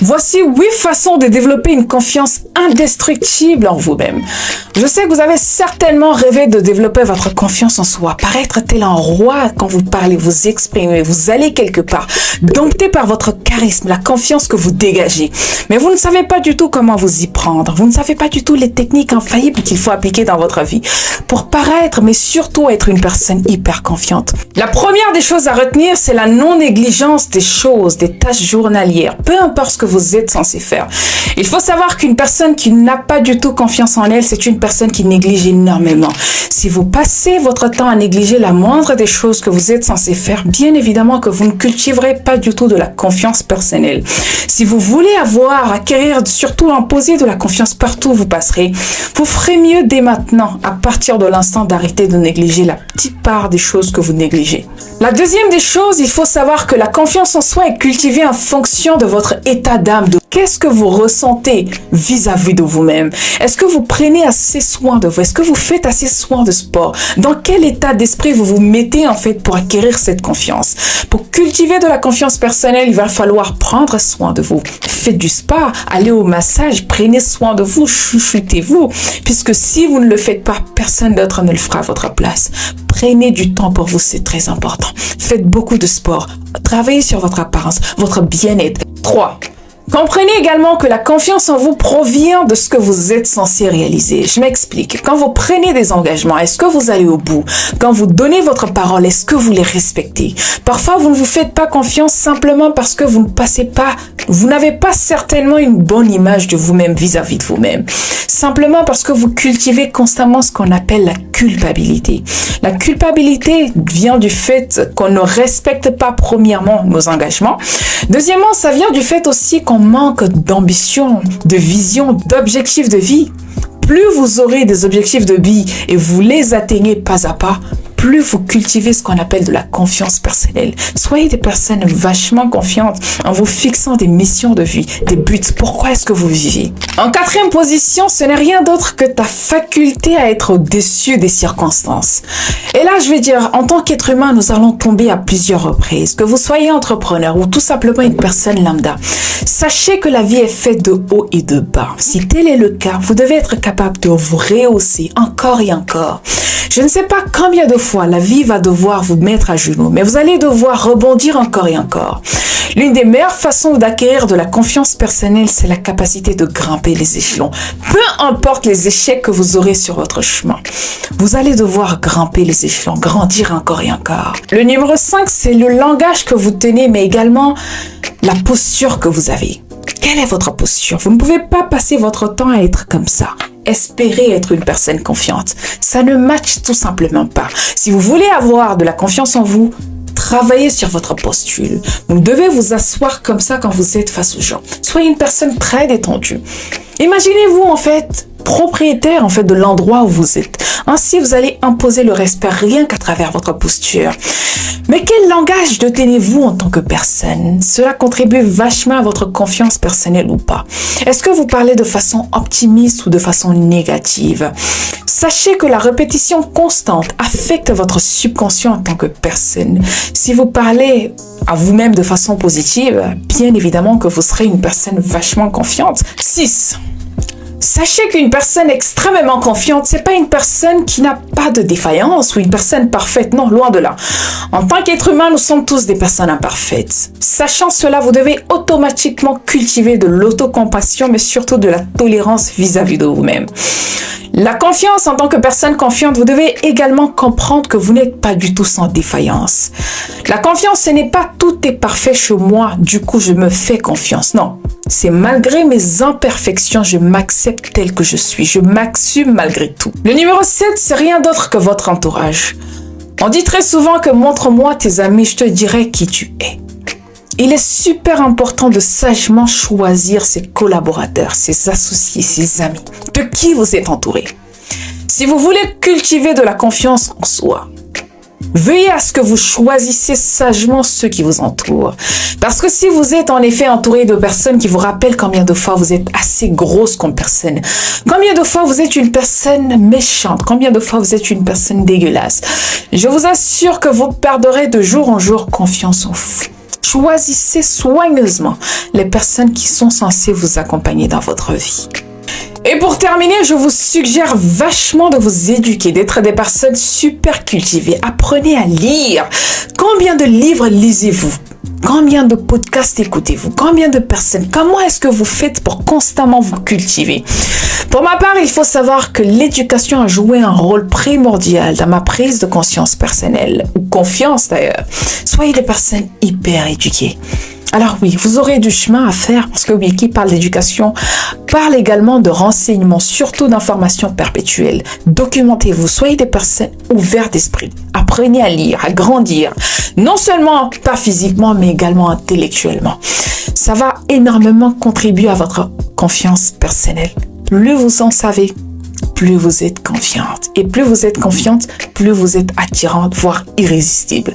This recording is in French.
Voici 8 façons de développer une confiance indestructible en vous-même. Je sais que vous avez certainement rêvé de développer votre confiance en soi, paraître tel un roi quand vous parlez, vous exprimez, vous allez quelque part, dompté par votre charisme, la confiance que vous dégagez. Mais vous ne savez pas du tout comment vous y prendre. Vous ne savez pas du tout les techniques infaillibles qu'il faut appliquer dans votre vie pour paraître, mais surtout être une personne hyper confiante. La première des choses à retenir, c'est la non-négligence des choses, des tâches journalières, peu importe ce que vous êtes censé faire. Il faut savoir qu'une personne qui n'a pas du tout confiance en elle, c'est une personne qui néglige énormément. Si vous passez votre temps à négliger la moindre des choses que vous êtes censé faire, bien évidemment que vous ne cultiverez pas du tout de la confiance personnelle. Si vous voulez acquérir, surtout imposer de la confiance partout où vous passerez, vous ferez mieux dès maintenant, à partir de l'instant d'arrêter de négliger la petite part des choses que vous négligez. La deuxième des choses, il faut savoir que la confiance en soi est cultivée en fonction de votre état d'âme. Qu'est-ce que vous ressentez vis-à-vis de vous-même? Est-ce que vous prenez assez soin de vous? Est-ce que vous faites assez soin de sport? Dans quel état d'esprit vous vous mettez en fait pour acquérir cette confiance? Pour cultiver de la confiance personnelle, il va falloir prendre soin de vous. Faites du spa, allez au massage, prenez soin de vous, chouchoutez-vous. Puisque si vous ne le faites pas, personne d'autre ne le fera à votre place. Prenez du temps pour vous, c'est très important. Faites beaucoup de sport. Travaillez sur votre apparence, votre bien-être. 3. Comprenez également que la confiance en vous provient de ce que vous êtes censé réaliser. Je m'explique. Quand vous prenez des engagements, est-ce que vous allez au bout? Quand vous donnez votre parole, est-ce que vous les respectez? Parfois, vous ne vous faites pas confiance simplement parce que vous n'avez pas certainement une bonne image de vous-même vis-à-vis de vous-même. Simplement parce que vous cultivez constamment ce qu'on appelle la culpabilité. La culpabilité vient du fait qu'on ne respecte pas premièrement nos engagements. Deuxièmement, ça vient du fait aussi qu'on manque d'ambition, de vision, d'objectifs de vie. Plus vous aurez des objectifs de vie et vous les atteignez pas à pas, plus vous cultivez ce qu'on appelle de la confiance personnelle. Soyez des personnes vachement confiantes en vous fixant des missions de vie, des buts. Pourquoi est-ce que vous vivez? En 4e position, ce n'est rien d'autre que ta faculté à être au-dessus des circonstances. Et là, je vais dire, en tant qu'être humain, nous allons tomber à plusieurs reprises. Que vous soyez entrepreneur ou tout simplement une personne lambda, sachez que la vie est faite de haut et de bas. Si tel est le cas, vous devez être capable de vous rehausser encore et encore. Je ne sais pas combien de fois la vie va devoir vous mettre à genoux, mais vous allez devoir rebondir encore et encore. L'une des meilleures façons d'acquérir de la confiance personnelle, c'est la capacité de grimper les échelons. Peu importe les échecs que vous aurez sur votre chemin, vous allez devoir grimper les échelons, grandir encore et encore. Le numéro 5, c'est le langage que vous tenez, mais également la posture que vous avez. Quelle est votre posture? Vous ne pouvez pas passer votre temps à être comme ça. Espérez être une personne confiante. Ça ne matche tout simplement pas. Si vous voulez avoir de la confiance en vous, travaillez sur votre posture. Vous devez vous asseoir comme ça quand vous êtes face aux gens. Soyez une personne très détendue. Imaginez-vous en fait propriétaire de l'endroit où vous êtes. Ainsi, vous allez imposer le respect rien qu'à travers votre posture. Mais quel langage tenez-vous en tant que personne? Cela contribue vachement à votre confiance personnelle ou pas. Est-ce que vous parlez de façon optimiste ou de façon négative? Sachez que la répétition constante affecte votre subconscient en tant que personne. Si vous parlez à vous-même de façon positive, bien évidemment que vous serez une personne vachement confiante. 6. Sachez qu'une personne extrêmement confiante, c'est pas une personne qui n'a pas de défaillance ou une personne parfaite. Non, loin de là. En tant qu'être humain, nous sommes tous des personnes imparfaites. Sachant cela, vous devez automatiquement cultiver de l'autocompassion, mais surtout de la tolérance vis-à-vis de vous-même. La confiance en tant que personne confiante, vous devez également comprendre que vous n'êtes pas du tout sans défaillance. La confiance, ce n'est pas tout est parfait chez moi, du coup je me fais confiance. Non, c'est malgré mes imperfections, je m'accepte tel que je suis, je m'assume malgré tout. Le numéro 7, c'est rien d'autre que votre entourage. On dit très souvent que montre-moi tes amis, je te dirai qui tu es. Il est super important de sagement choisir ses collaborateurs, ses associés, ses amis, de qui vous êtes entouré. Si vous voulez cultiver de la confiance en soi, veuillez à ce que vous choisissez sagement ceux qui vous entourent. Parce que si vous êtes en effet entouré de personnes qui vous rappellent combien de fois vous êtes assez grosse comme personne, combien de fois vous êtes une personne méchante, combien de fois vous êtes une personne dégueulasse, je vous assure que vous perdrez de jour en jour confiance en vous. Choisissez soigneusement les personnes qui sont censées vous accompagner dans votre vie. Et pour terminer, je vous suggère vachement de vous éduquer, d'être des personnes super cultivées. Apprenez à lire. Combien de livres lisez-vous? Combien de podcasts écoutez-vous? Combien de personnes? Comment est-ce que vous faites pour constamment vous cultiver? Pour ma part, il faut savoir que l'éducation a joué un rôle primordial dans ma prise de conscience personnelle, ou confiance d'ailleurs. Soyez des personnes hyper éduquées. Alors oui, vous aurez du chemin à faire parce que oui, qui parle d'éducation parle également de renseignements, surtout d'informations perpétuelles. Documentez-vous, soyez des personnes ouvertes d'esprit. Apprenez à lire, à grandir, non seulement pas physiquement, mais également intellectuellement. Ça va énormément contribuer à votre confiance personnelle. Plus vous en savez, plus vous êtes confiante. Et plus vous êtes confiante, plus vous êtes attirante, voire irrésistible.